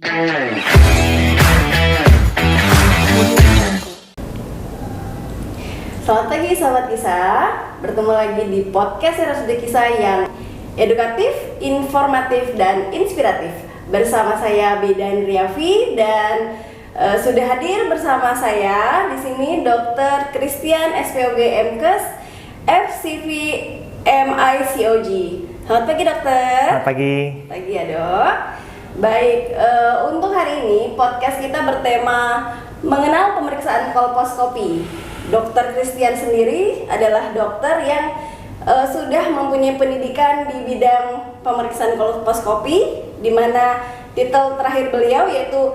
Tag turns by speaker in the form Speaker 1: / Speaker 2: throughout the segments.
Speaker 1: Selamat pagi sahabat kisah, bertemu lagi di podcast RSUD Kisah yang edukatif, informatif, dan inspiratif. Bersama saya Bidan Riafi dan sudah hadir bersama saya di sini Dr. Christian SPOG MKes FCV MICOG. Selamat pagi dokter.
Speaker 2: Selamat pagi.
Speaker 1: Pagi ya dok. Baik, untuk hari ini podcast kita bertema mengenal pemeriksaan kolposkopi. Dokter Christian sendiri adalah dokter yang sudah mempunyai pendidikan di bidang pemeriksaan kolposkopi, di mana titel terakhir beliau yaitu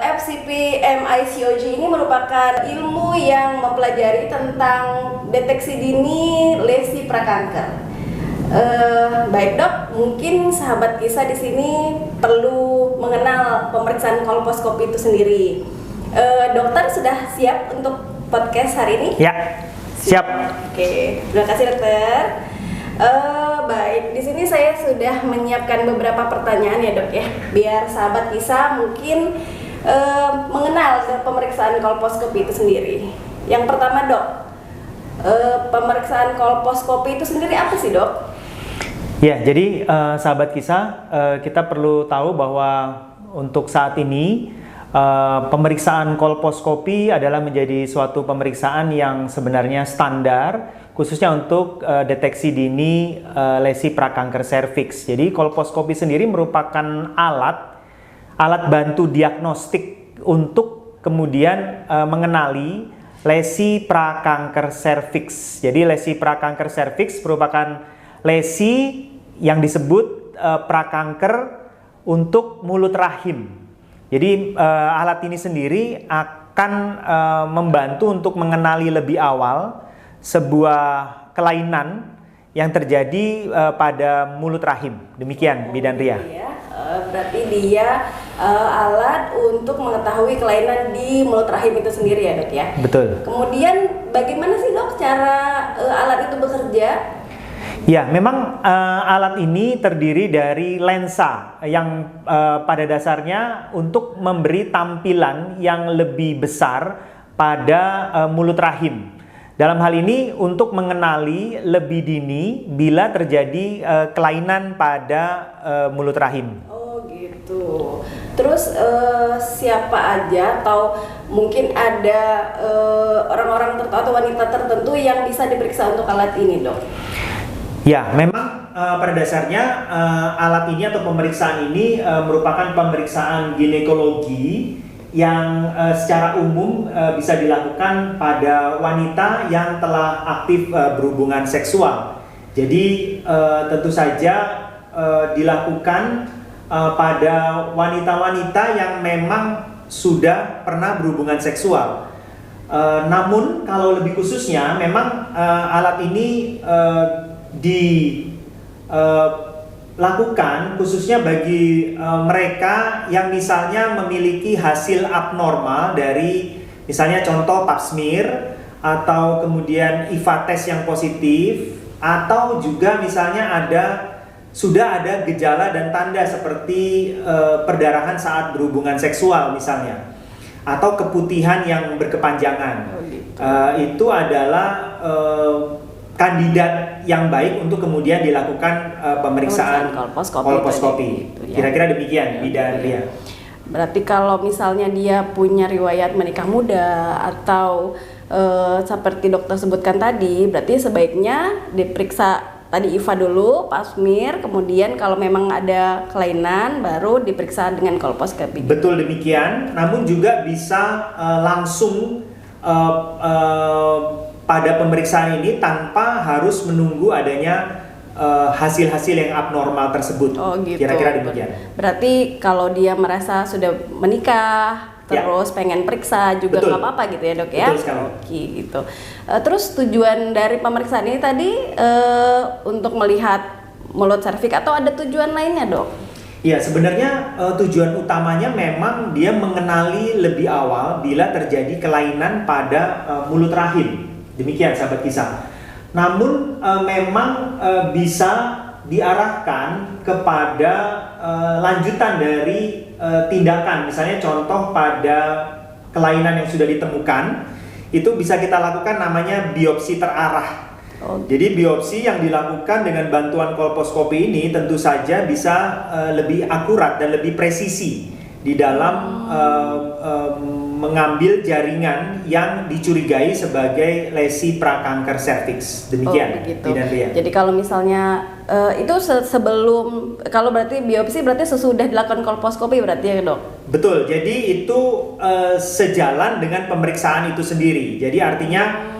Speaker 1: FCP MICOG ini merupakan ilmu yang mempelajari tentang deteksi dini lesi prakanker. Baik dok, mungkin sahabat kisah di sini perlu mengenal pemeriksaan kolposkopi itu sendiri. Dokter sudah siap untuk podcast hari ini?
Speaker 2: Ya, siap.
Speaker 1: Oke, terima kasih dokter. Baik, di sini saya sudah menyiapkan beberapa pertanyaan ya dok ya, biar sahabat kisah mungkin mengenal pemeriksaan kolposkopi itu sendiri. Yang pertama dok, pemeriksaan kolposkopi itu sendiri apa sih dok?
Speaker 2: Ya, jadi sahabat kisah, kita perlu tahu bahwa untuk saat ini pemeriksaan kolposkopi adalah menjadi suatu pemeriksaan yang sebenarnya standar, khususnya untuk deteksi dini lesi prakanker serviks. Jadi kolposkopi sendiri merupakan alat bantu diagnostik untuk kemudian mengenali lesi prakanker serviks. Jadi lesi prakanker serviks merupakan lesi yang disebut prakanker untuk mulut rahim. Jadi alat ini sendiri akan membantu untuk mengenali lebih awal sebuah kelainan yang terjadi pada mulut rahim. Demikian Bidan Ria.
Speaker 1: Berarti dia alat untuk mengetahui kelainan di mulut rahim itu sendiri ya dok ya?
Speaker 2: Betul.
Speaker 1: Kemudian bagaimana sih dok cara alat itu bekerja?
Speaker 2: Ya, memang alat ini terdiri dari lensa yang pada dasarnya untuk memberi tampilan yang lebih besar pada mulut rahim. Dalam hal ini untuk mengenali lebih dini bila terjadi kelainan pada mulut rahim.
Speaker 1: Oh gitu. Terus siapa aja atau mungkin ada orang-orang tertentu atau wanita tertentu yang bisa diperiksa untuk alat ini dok?
Speaker 2: Ya, memang pada dasarnya alat ini atau pemeriksaan ini merupakan pemeriksaan ginekologi yang secara umum bisa dilakukan pada wanita yang telah aktif berhubungan seksual. Jadi tentu saja dilakukan pada wanita-wanita yang memang sudah pernah berhubungan seksual. Namun kalau lebih khususnya memang alat ini dilakukan khususnya bagi mereka yang misalnya memiliki hasil abnormal dari misalnya contoh pap smear atau kemudian IVA test yang positif, atau juga misalnya sudah ada gejala dan tanda seperti perdarahan saat berhubungan seksual misalnya, atau keputihan yang berkepanjangan. Itu adalah kandidat yang baik untuk kemudian dilakukan pemeriksaan kolposkopi. Kira-kira demikian, Bidan Ria.
Speaker 1: Berarti kalau misalnya dia punya riwayat menikah muda atau seperti dokter sebutkan tadi, berarti sebaiknya diperiksa tadi IVA dulu, pap smear, kemudian kalau memang ada kelainan baru diperiksa dengan kolposkopi.
Speaker 2: Betul demikian, namun juga bisa langsung pada pemeriksaan ini tanpa harus menunggu adanya hasil-hasil yang abnormal tersebut.
Speaker 1: Oh gitu.
Speaker 2: Kira-kira demikian.
Speaker 1: Berarti kalau dia merasa sudah menikah, terus pengen periksa juga nggak apa-apa gitu ya dok ya?
Speaker 2: Betul sekali.
Speaker 1: Oke gitu. Terus tujuan dari pemeriksaan ini tadi untuk melihat mulut serviks atau ada tujuan lainnya dok?
Speaker 2: Ya, sebenarnya tujuan utamanya memang dia mengenali lebih awal bila terjadi kelainan pada mulut rahim. Demikian sahabat kisah. Namun memang bisa diarahkan kepada lanjutan dari tindakan, misalnya contoh pada kelainan yang sudah ditemukan, itu bisa kita lakukan namanya biopsi terarah. Jadi biopsi yang dilakukan dengan bantuan kolposkopi ini tentu saja bisa lebih akurat dan lebih presisi di dalam mengambil jaringan yang dicurigai sebagai lesi prakanker serviks. Demikian.
Speaker 1: Begitu. Jadi kalau misalnya itu sebelum, kalau berarti biopsi berarti sesudah dilakukan kolposkopi berarti ya dok?
Speaker 2: Betul. Jadi itu sejalan dengan pemeriksaan itu sendiri. Jadi artinya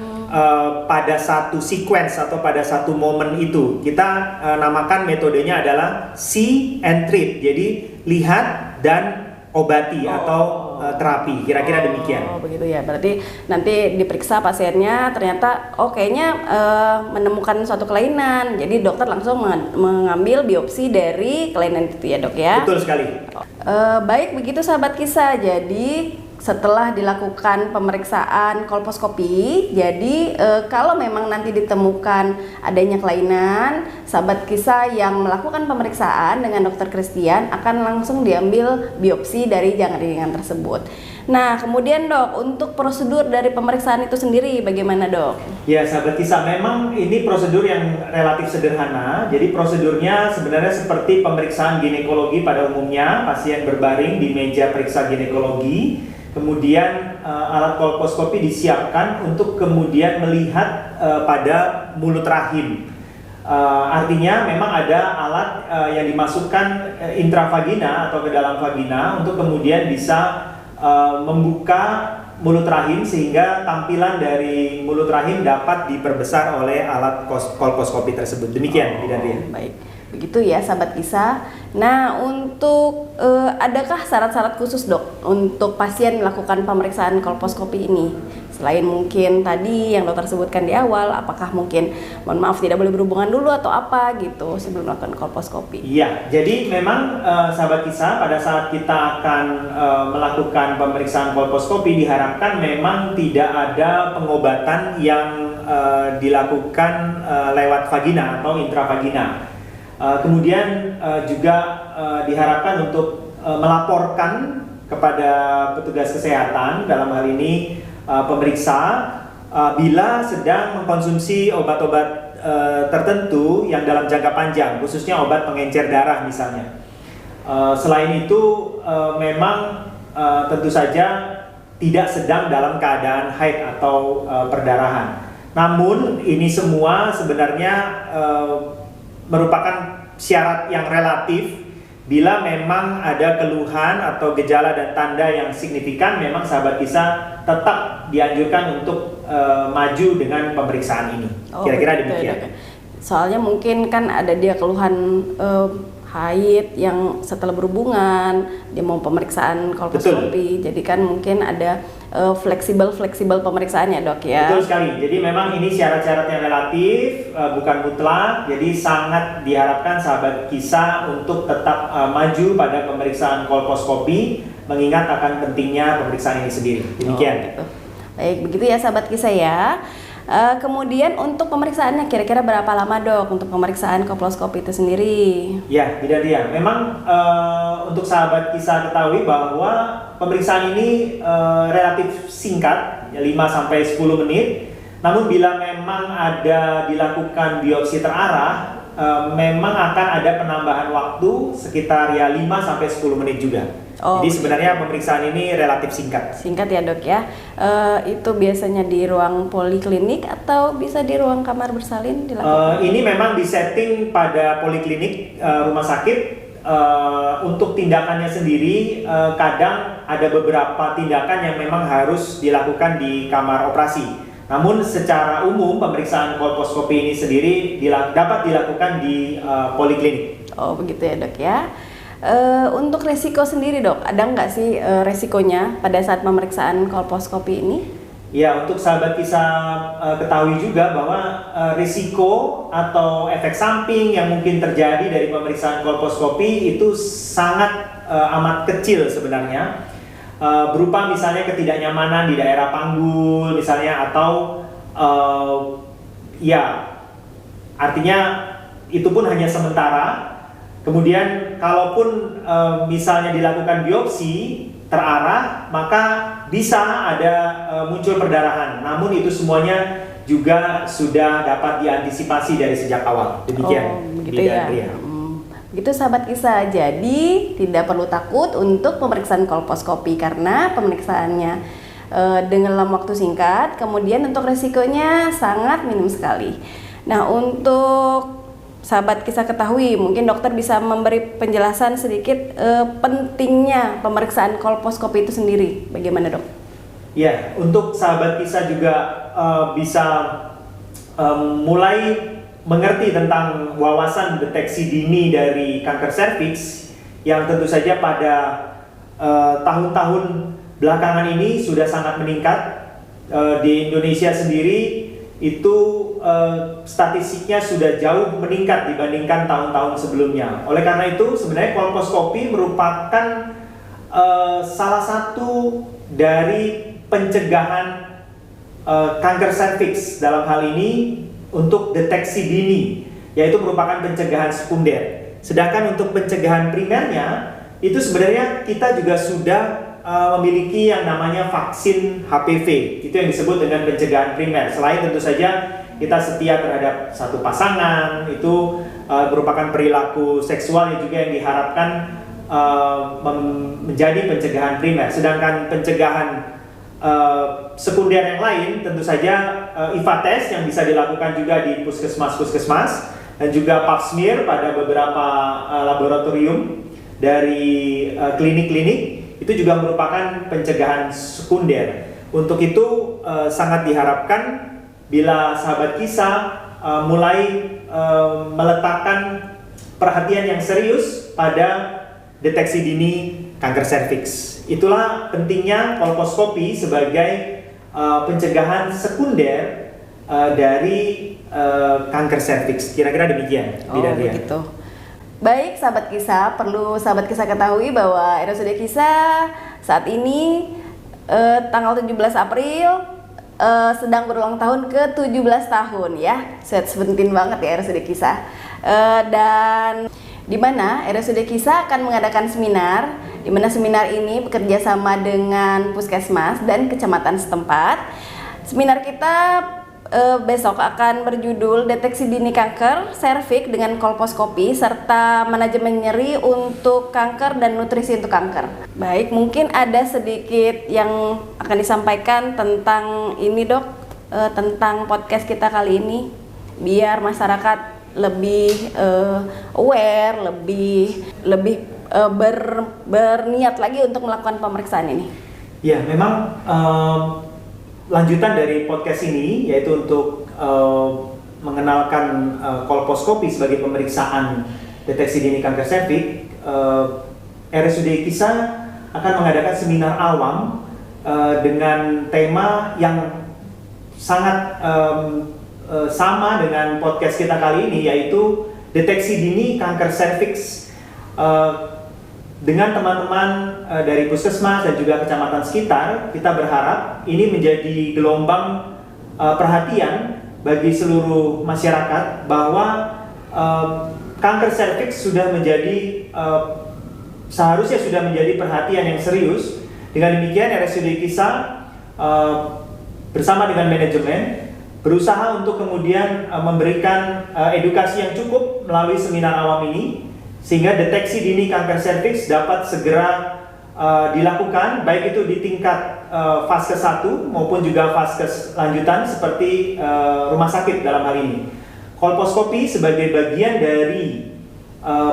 Speaker 2: pada satu sequence atau pada satu momen itu kita namakan metodenya adalah see and treat. Jadi lihat dan obati atau terapi, kira-kira demikian.
Speaker 1: Begitu ya. Berarti nanti diperiksa pasiennya, ternyata kayaknya menemukan suatu kelainan. Jadi dokter langsung mengambil biopsi dari kelainan itu ya dok ya.
Speaker 2: Betul sekali.
Speaker 1: Baik begitu sahabat kisah. Jadi setelah dilakukan pemeriksaan kolposkopi, jadi kalau memang nanti ditemukan adanya kelainan, sahabat kisah yang melakukan pemeriksaan dengan dokter Christian akan langsung diambil biopsi dari jaringan tersebut. Nah, kemudian dok, untuk prosedur dari pemeriksaan itu sendiri bagaimana dok?
Speaker 2: Ya sahabat kisah, memang ini prosedur yang relatif sederhana. Jadi prosedurnya sebenarnya seperti pemeriksaan ginekologi pada umumnya, pasien berbaring di meja periksa ginekologi. Kemudian alat kolposkopi disiapkan untuk kemudian melihat pada mulut rahim. Artinya memang ada alat yang dimasukkan intravagina atau ke dalam vagina untuk kemudian bisa membuka mulut rahim sehingga tampilan dari mulut rahim dapat diperbesar oleh alat kolposkopi tersebut. Demikian, Bidan Ria.
Speaker 1: Baik. Begitu ya sahabat kisah. Nah, untuk adakah syarat-syarat khusus dok untuk pasien melakukan pemeriksaan kolposkopi ini? Selain mungkin tadi yang dokter sebutkan di awal, apakah mungkin mohon maaf tidak boleh berhubungan dulu atau apa gitu sebelum melakukan kolposkopi?
Speaker 2: Iya, jadi memang sahabat kisah pada saat kita akan melakukan pemeriksaan kolposkopi diharapkan memang tidak ada pengobatan yang dilakukan lewat vagina atau intravagina. Kemudian juga diharapkan untuk melaporkan kepada petugas kesehatan, dalam hal ini pemeriksa, bila sedang mengkonsumsi obat-obat tertentu yang dalam jangka panjang, khususnya obat pengencer darah misalnya. Selain itu memang tentu saja tidak sedang dalam keadaan haid atau perdarahan. Namun ini semua sebenarnya merupakan syarat yang relatif. Bila memang ada keluhan atau gejala dan tanda yang signifikan, memang sahabat kisah tetap dianjurkan untuk maju dengan pemeriksaan ini. Kira-kira demikian.
Speaker 1: Soalnya mungkin kan ada dia keluhan haid yang setelah berhubungan, dia mau pemeriksaan kolposkopi. Jadi kan mungkin ada fleksibel pemeriksaannya dok ya.
Speaker 2: Betul sekali. Jadi memang ini syarat-syarat yang relatif, bukan mutlak. Jadi sangat diharapkan sahabat kisah untuk tetap maju pada pemeriksaan kolposkopi, mengingat akan pentingnya pemeriksaan ini sendiri. Demikian.
Speaker 1: Gitu. Baik, begitu ya sahabat kisah ya. Kemudian untuk pemeriksaannya kira-kira berapa lama dok untuk pemeriksaan kolposkopi itu sendiri?
Speaker 2: Ya, Bidan Ria. Memang untuk sahabat kisah ketahui bahwa pemeriksaan ini relatif singkat, 5-10 menit. Namun bila memang ada dilakukan biopsi terarah, memang akan ada penambahan waktu sekitar 5-10 menit juga. Jadi sebenarnya pemeriksaan ini relatif singkat.
Speaker 1: Singkat ya dok ya. Itu biasanya di ruang poliklinik atau bisa di ruang kamar bersalin dilakukan?
Speaker 2: Ini memang disetting pada poliklinik rumah sakit. Untuk tindakannya sendiri kadang ada beberapa tindakan yang memang harus dilakukan di kamar operasi. Namun secara umum pemeriksaan kolposkopi ini sendiri dapat dilakukan di poliklinik.
Speaker 1: Begitu ya dok ya. Untuk resiko sendiri dok, ada nggak sih resikonya pada saat pemeriksaan kolposkopi ini?
Speaker 2: Ya, untuk sahabat kisah ketahui juga bahwa risiko atau efek samping yang mungkin terjadi dari pemeriksaan kolposkopi itu sangat amat kecil sebenarnya. Berupa misalnya ketidaknyamanan di daerah panggul misalnya, atau ya artinya itu pun hanya sementara. Kemudian kalaupun misalnya dilakukan biopsi terarah, maka bisa ada muncul perdarahan. Namun itu semuanya juga sudah dapat diantisipasi dari sejak awal. Demikian.
Speaker 1: Begitu ya. Gitu sahabat kisah. Jadi tidak perlu takut untuk pemeriksaan kolposkopi karena pemeriksaannya dengan waktu singkat. Kemudian untuk resikonya sangat minim sekali. Nah, untuk sahabat kisah ketahui, mungkin dokter bisa memberi penjelasan sedikit pentingnya pemeriksaan kolposkopi itu sendiri. Bagaimana, Dok?
Speaker 2: Ya, untuk sahabat kisah juga bisa mulai mengerti tentang wawasan deteksi dini dari kanker serviks yang tentu saja pada tahun-tahun belakangan ini sudah sangat meningkat. Di Indonesia sendiri itu statistiknya sudah jauh meningkat dibandingkan tahun-tahun sebelumnya. Oleh karena itu sebenarnya kolposkopi merupakan salah satu dari pencegahan kanker serviks dalam hal ini untuk deteksi dini, yaitu merupakan pencegahan sekunder. Sedangkan untuk pencegahan primernya itu sebenarnya kita juga sudah memiliki yang namanya vaksin HPV. Itu yang disebut dengan pencegahan primer. Selain tentu saja kita setia terhadap satu pasangan, itu merupakan perilaku seksual yang juga yang diharapkan menjadi pencegahan primer. Sedangkan pencegahan sekunder yang lain tentu saja IVA test yang bisa dilakukan juga di puskesmas dan juga pap smear pada beberapa laboratorium dari klinik-klinik itu juga merupakan pencegahan sekunder. Untuk itu sangat diharapkan bila sahabat kisah mulai meletakkan perhatian yang serius pada deteksi dini kanker serviks. Itulah pentingnya kolposkopi sebagai pencegahan sekunder dari kanker serviks. Kira-kira demikian.
Speaker 1: Begitu. Baik sahabat kisah, perlu sahabat kisah ketahui bahwa RSUD Kisah saat ini tanggal 17 April sedang berulang tahun ke 17 tahun ya. Sebentin banget ya RSUD Kisah. Dan di mana RSUD Kisah akan mengadakan seminar, di mana seminar ini bekerja sama dengan puskesmas dan kecamatan setempat. Seminar kita besok akan berjudul Deteksi Dini Kanker Serviks dengan Kolposkopi serta Manajemen Nyeri untuk Kanker dan Nutrisi untuk Kanker. Baik, mungkin ada sedikit yang akan disampaikan tentang ini, Dok, tentang podcast kita kali ini, biar masyarakat lebih aware, lebih berniat lagi untuk melakukan pemeriksaan ini.
Speaker 2: Ya, memang lanjutan dari podcast ini yaitu untuk mengenalkan kolposkopi sebagai pemeriksaan deteksi dini kanker serviks. RSUD Kisah akan mengadakan seminar awam dengan tema yang sangat sama dengan podcast kita kali ini, yaitu deteksi dini kanker serviks. Dengan teman-teman dari puskesmas dan juga kecamatan sekitar, kita berharap ini menjadi gelombang perhatian bagi seluruh masyarakat bahwa kanker serviks sudah menjadi seharusnya sudah menjadi perhatian yang serius. Dengan demikian RSUD Kisah bersama dengan manajemen berusaha untuk kemudian memberikan edukasi yang cukup melalui seminar awam ini, sehingga deteksi dini kanker serviks dapat segera dilakukan, baik itu di tingkat fase 1 maupun juga fase lanjutan seperti rumah sakit dalam hal ini. Kolposkopi sebagai bagian dari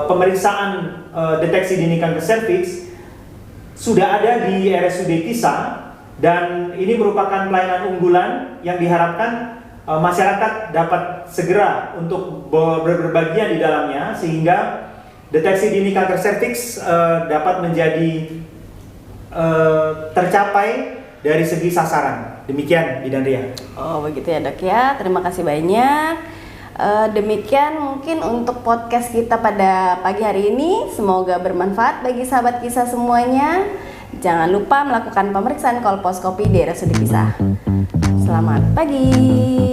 Speaker 2: pemeriksaan deteksi dini kanker serviks sudah ada di RSUD Kisah, dan ini merupakan pelayanan unggulan yang diharapkan masyarakat dapat segera untuk berbagian di dalamnya, sehingga deteksi dini kanker serviks dapat menjadi tercapai dari segi sasaran. Demikian, Bidan Ria.
Speaker 1: Oh begitu ya, Dok ya. Terima kasih banyak. Demikian mungkin untuk podcast kita pada pagi hari ini. Semoga bermanfaat bagi sahabat kisah semuanya. Jangan lupa melakukan pemeriksaan kolposkopi di RSUD Kisah. Selamat pagi.